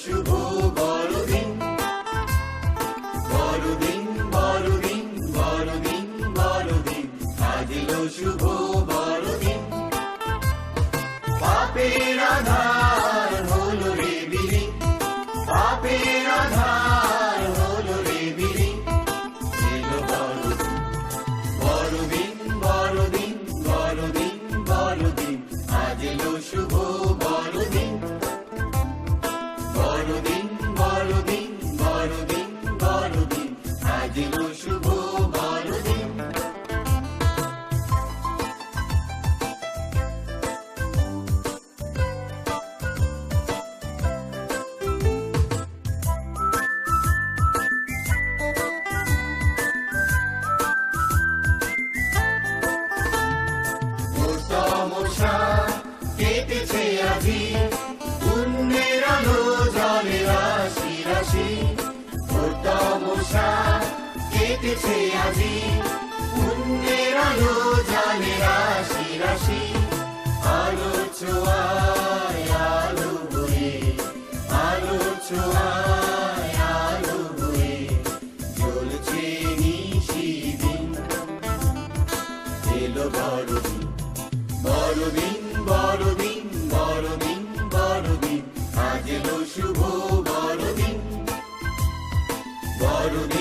শুভ বড়দিন, বড়দিন বড়দিন বড়দিন বড়দিন, আজ এলো শুভ বড়দিন। পাপের আধার হলো রে বিলীন, পাপের আধার হলো রে বিলীন, এলো বড়দিন বড়দিন বড়দিন বড়দিন, আজ এলো শুভ বড়দিন। বড়দিন বড়দিন বড়দিন বড়দিন, আজ এলো শুভ বড়দিন। তমসা কেটেছে আজি, পুণ্যের আলো জলে রাশি রাশি। তমসা কেটেছে আজি, পুণ্যের আলো জলে রাশি রাশি। আলো ছোঁয়ায় আলো বয়ে, আলো ছোঁয়ায় আলো বয়ে, জ্বলছে নিশিদিন, এলো বড়দিন। বড়দিন বড়দিন বড়দিন বড়দিন, আজ এলো শুভ বড়দিন। বড়দিন